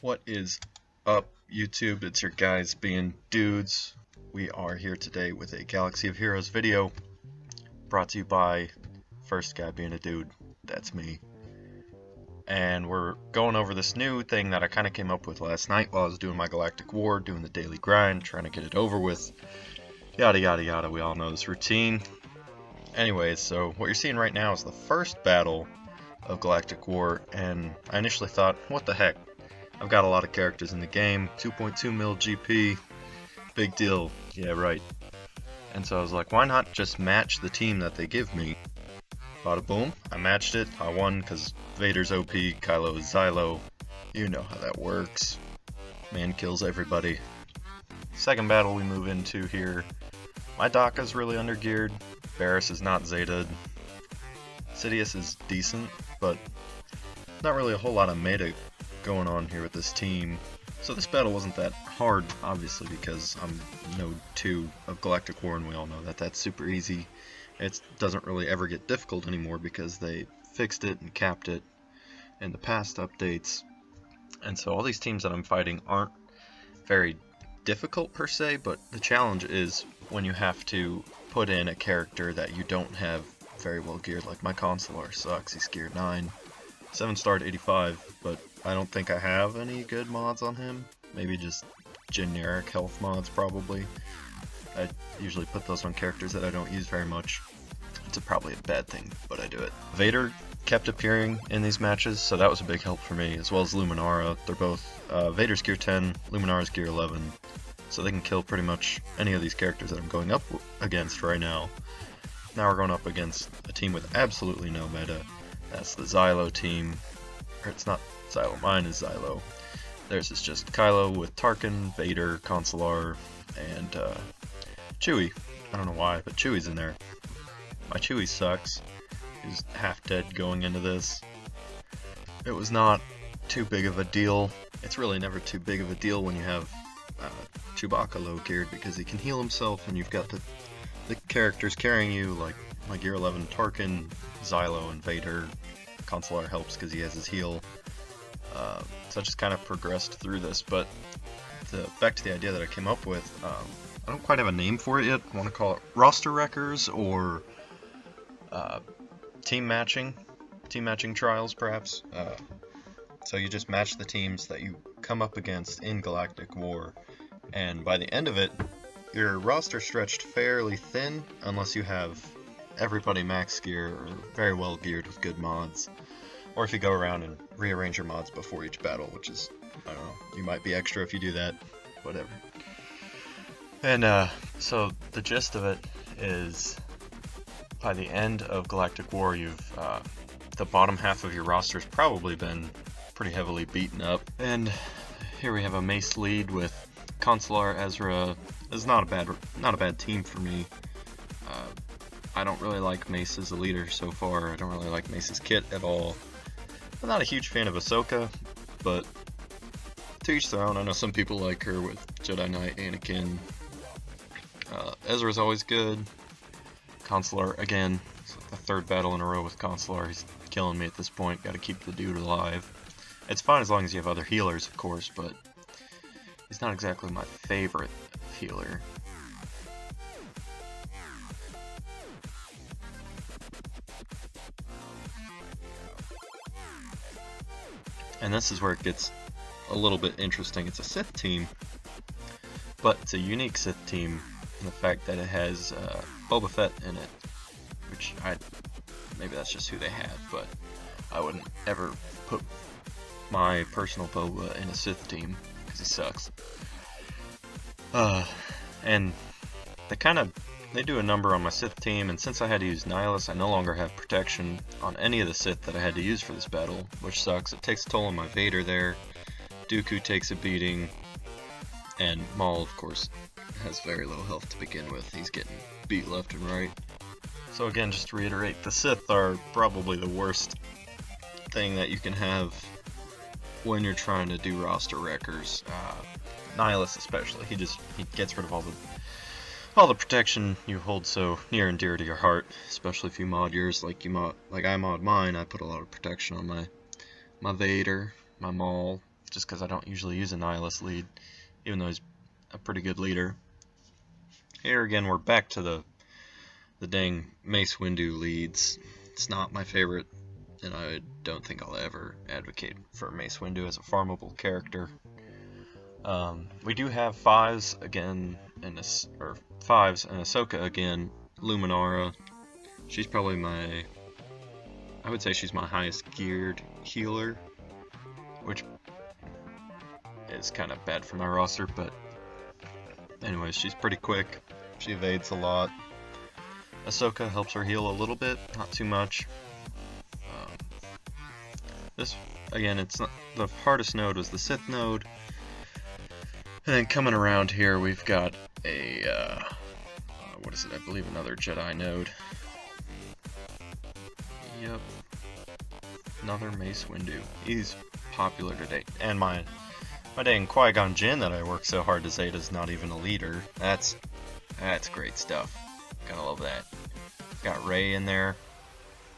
What is up, YouTube? It's your guys being dudes. We are here today with a Galaxy of Heroes video brought to you by first guy being a dude. That's me. And we're going over this new thing that I kind of came up with last night while I was doing my Galactic War, doing the daily grind, trying to get it over with. Yada yada yada, we all know this routine. Anyways, so what you're seeing right now is the first battle of Galactic War, and I initially thought, what the heck? I've got a lot of characters in the game, 2.2 mil GP, big deal, yeah right. And so I was like, why not just match the team that they give me? Bada boom, I matched it, I won because Vader's OP, Kylo is Xylo, you know how that works. Man kills everybody. Second battle we move into here, my Daka's really undergeared, Barris is not Zeta'd, Sidious is decent, but not really a whole lot of meta going on here with this team. So this battle wasn't that hard, obviously, because I'm Node 2 of Galactic War, and we all know that that's super easy. It doesn't really ever get difficult anymore because they fixed it and capped it in the past updates. And so all these teams that I'm fighting aren't very difficult per se, but the challenge is when you have to put in a character that you don't have very well geared. Like my Consular sucks, he's geared 9. 7-starred 85, but I don't think I have any good mods on him. Maybe just generic health mods, probably. I usually put those on characters that I don't use very much. It's probably a bad thing, but I do it. Vader kept appearing in these matches, so that was a big help for me, as well as Luminara. They're both, Vader's gear 10, Luminara's gear 11, so they can kill pretty much any of these characters that I'm going up against right now. Now we're going up against a team with absolutely no meta. That's the Xylo team, or it's not Xylo, mine is Xylo. Theirs is just Kylo with Tarkin, Vader, Consular, and Chewie. I don't know why, but Chewie's in there. My Chewie sucks. He's half dead going into this. It was not too big of a deal. It's really never too big of a deal when you have Chewbacca low geared because he can heal himself, and you've got the characters carrying you, like my gear 11 Tarkin, Xylo, and Vader. Consular helps because he has his heal. So I just kind of progressed through this, but back to the idea that I came up with, I don't quite have a name for it yet. I want to call it roster wreckers or team matching trials perhaps. So you just match the teams that you come up against in Galactic War, and by the end of it, your roster stretched fairly thin unless you have everybody max gear or very well geared with good mods, or if you go around and rearrange your mods before each battle, which is, I don't know, you might be extra if you do that, whatever. And so the gist of it is, by the end of Galactic War, you've the bottom half of your roster's probably been pretty heavily beaten up, and here we have a Mace lead with Consular. Ezra is not a bad team for me. I don't really like Mace as a leader so far. I don't really like Mace's kit at all. I'm not a huge fan of Ahsoka, but to each their own. I know some people like her with Jedi Knight, Anakin. Ezra's always good. Consular, again, it's like the third battle in a row with Consular. He's killing me at this point. Gotta keep the dude alive. It's fine as long as you have other healers, of course, but he's not exactly my favorite healer. And this is where it gets a little bit interesting. It's a Sith team, but it's a unique Sith team in the fact that it has Boba Fett in it, which maybe that's just who they have, but I wouldn't ever put my personal Boba in a Sith team because he sucks. And they do a number on my Sith team, and since I had to use Nihilus, I no longer have protection on any of the Sith that I had to use for this battle, which sucks. It takes a toll on my Vader there. Dooku takes a beating, and Maul, of course, has very low health to begin with. He's getting beat left and right. So again, just to reiterate, the Sith are probably the worst thing that you can have when you're trying to do roster wreckers. Nihilus especially, he gets rid of all the protection you hold so near and dear to your heart, especially if you mod yours like I mod mine. I put a lot of protection on my Vader, my Maul, just because I don't usually use a Nihilist lead, even though he's a pretty good leader. Here again, we're back to the dang Mace Windu leads. It's not my favorite, and I don't think I'll ever advocate for Mace Windu as a farmable character. We do have fives again, fives and Ahsoka again. Luminara, she's probably I would say she's my highest geared healer, which is kind of bad for my roster, but anyways, she's pretty quick. She evades a lot. Ahsoka helps her heal a little bit, not too much. This, again, it's not the hardest node was the Sith node. And then coming around here, we've got a, what is it? I believe another Jedi node. Yep. Another Mace Windu. He's popular today. And my dang Qui-Gon Jinn that I worked so hard to Zeta is not even a leader. That's great stuff. Gotta love that. Got Rey in there.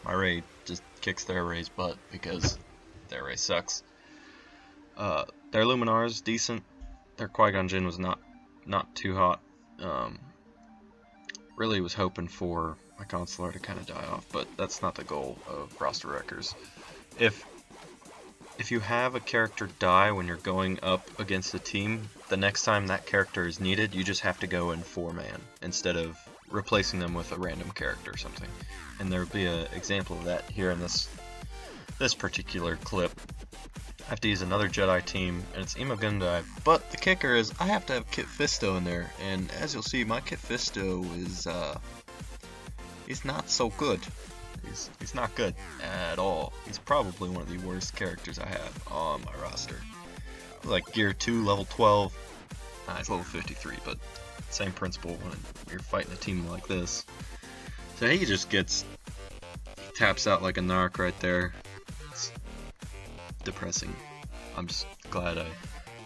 My Rey just kicks their Rey's butt because their Rey sucks. Their Luminara's decent. Their Qui-Gon Jinn was not too hot. Really was hoping for my Consular to kind of die off, but that's not the goal of roster wreckers. If you have a character die when you're going up against a team, the next time that character is needed, you just have to go in 4-man instead of replacing them with a random character or something. And there will be an example of that here in this particular clip. I have to use another Jedi team, and it's Imogen die. But the kicker is, I have to have Kit Fisto in there, and as you'll see, my Kit Fisto is he's not so good. He's not good at all. He's probably one of the worst characters I have on my roster. Like Gear 2, level 12. He's level 53, but same principle when you're fighting a team like this. So he just taps out like a narc right there. It's depressing. I'm just glad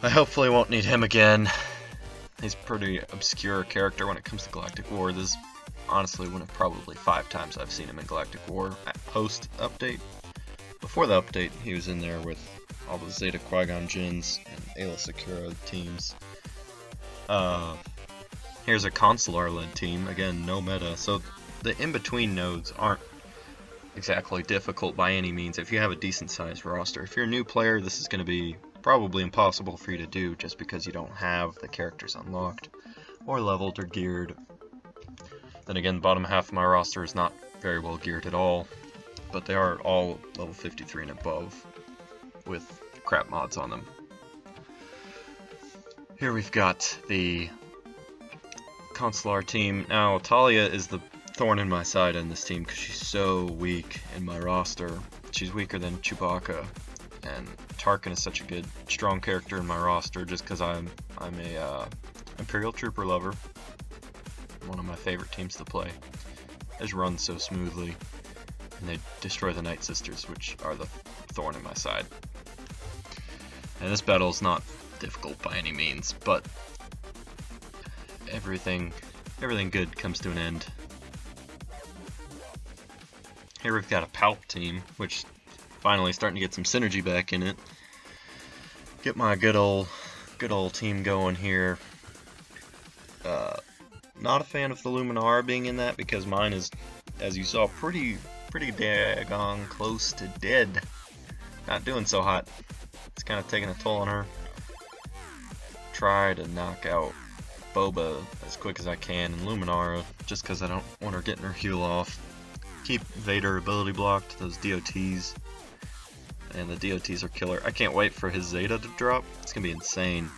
I hopefully won't need him again. He's a pretty obscure character when it comes to Galactic War. This is honestly one of probably 5 times I've seen him in Galactic War at post-update. Before the update, he was in there with all the Zeta Qui-Gon Jinns and Aayla Secura teams. Here's a Consular-led team. Again, no meta. So the in-between nodes aren't exactly difficult by any means if you have a decent-sized roster. If you're a new player, this is going to be probably impossible for you to do just because you don't have the characters unlocked or leveled or geared. Then again, the bottom half of my roster is not very well geared at all, but they are all level 53 and above with crap mods on them. Here we've got the Consular team. Now, Talia is the thorn in my side in this team because she's so weak in my roster. She's weaker than Chewbacca, and Tarkin is such a good, strong character in my roster just because I'm a Imperial Trooper lover. One of my favorite teams to play. They just run so smoothly, and they destroy the Night Sisters, which are the thorn in my side. And this battle is not difficult by any means, but everything good comes to an end. Here we've got a Palp team, which finally starting to get some synergy back in it. Get my good old team going here. Not a fan of the Luminara being in that because mine is, as you saw, pretty daggone close to dead. Not doing so hot. It's kind of taking a toll on her. Try to knock out Boba as quick as I can and Luminara just because I don't want her getting her heal off. Keep Vader ability blocked, those DOTs. And the DOTs are killer. I can't wait for his Zeta to drop. It's going to be insane.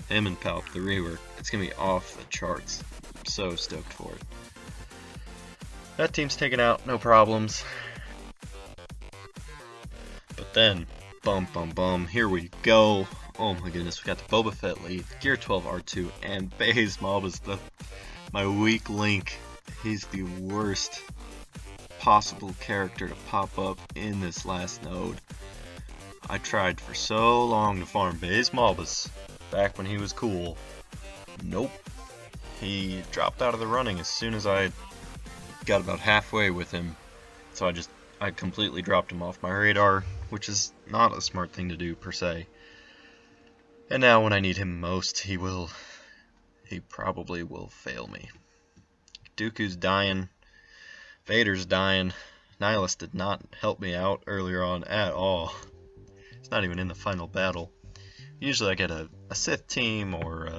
Him and Palp, the rework, it's going to be off the charts. I'm so stoked for it. That team's taken out, no problems. But then, bum, here we go. Oh my goodness, we got the Boba Fett lead, Gear 12 R2, and Baze Mob is my weak link. He's the worst possible character to pop up in this last node. I tried for so long to farm Baze Malbus back when he was cool. Nope. He dropped out of the running as soon as I got about halfway with him. So I just I completely dropped him off my radar, which is not a smart thing to do per se. And now when I need him most, he probably will fail me. Dooku's dying. Vader's dying. Nihilus did not help me out earlier on at all. It's not even in the final battle. Usually I get a Sith team or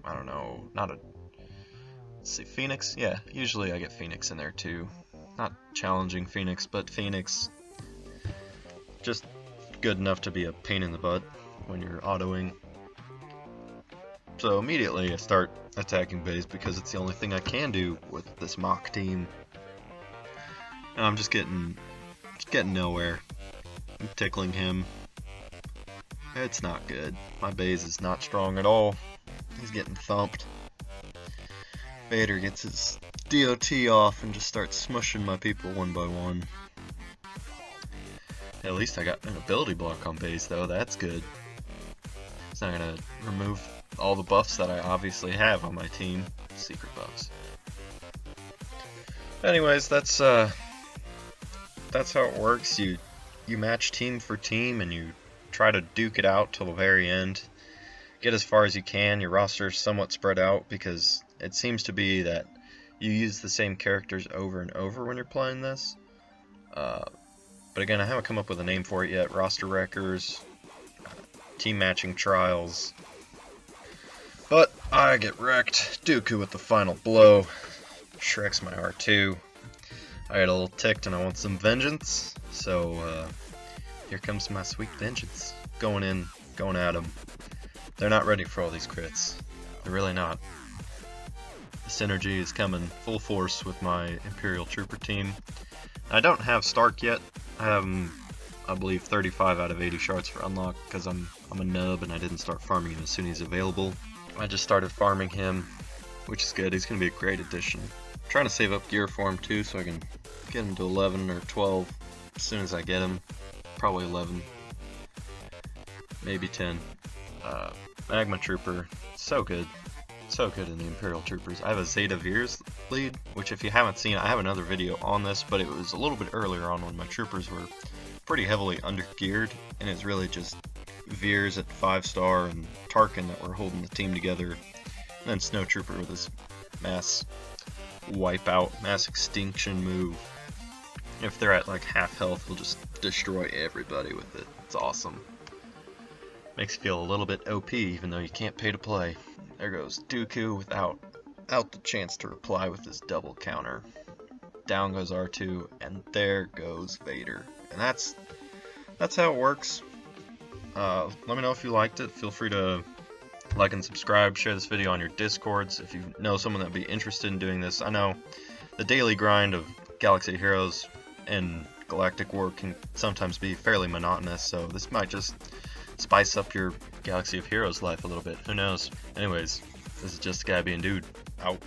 I don't know, not a... Let's see, Phoenix? Yeah, usually I get Phoenix in there too. Not challenging Phoenix, but Phoenix just good enough to be a pain in the butt when you're autoing. So immediately I start attacking base because it's the only thing I can do with this mock team. And I'm just getting nowhere. I'm tickling him. It's not good. My base is not strong at all. He's getting thumped. Vader gets his DOT off and just starts smushing my people one by one. At least I got an ability block on base though, that's good. It's not gonna remove all the buffs that I obviously have on my team. Secret buffs. Anyways, that's how it works. You match team for team and you try to duke it out till the very end. Get as far as you can. Your roster is somewhat spread out because it seems to be that you use the same characters over and over when you're playing this. But again, I haven't come up with a name for it yet. Roster wreckers, team matching trials. But I get wrecked. Dooku with the final blow. Shreks my R2. I get a little ticked and I want some vengeance. So here comes my sweet vengeance. Going in, going at them. They're not ready for all these crits. They're really not. The synergy is coming full force with my Imperial Trooper team. I don't have Stark yet. I have him, I believe, 35 out of 80 shards for unlock because I'm a nub and I didn't start farming him as soon as he's available. I just started farming him, which is good. He's going to be a great addition. I'm trying to save up gear for him too so I can get him to 11 or 12 as soon as I get him. Probably 11. Maybe 10. Magma Trooper, so good. So good in the Imperial Troopers. I have a Zeta Veers lead, which if you haven't seen, I have another video on this, but it was a little bit earlier on when my troopers were pretty heavily under-geared, and it's really just Veers at 5-star and Tarkin that were holding the team together, and then Snow Trooper with his mass wipeout, mass extinction move. If they're at like half health, he'll just destroy everybody with it. It's awesome. Makes you feel a little bit OP, even though you can't pay to play. There goes Dooku without the chance to reply with his double counter. Down goes R2, and there goes Vader. And that's how it works. Let me know if you liked it. Feel free to like and subscribe. Share this video on your Discords if you know someone that'd be interested in doing this. I know the daily grind of Galaxy Heroes and Galactic War can sometimes be fairly monotonous, so this might just spice up your Galaxy of Heroes life a little bit. Who knows? Anyways, this is just a guy being dude. Out.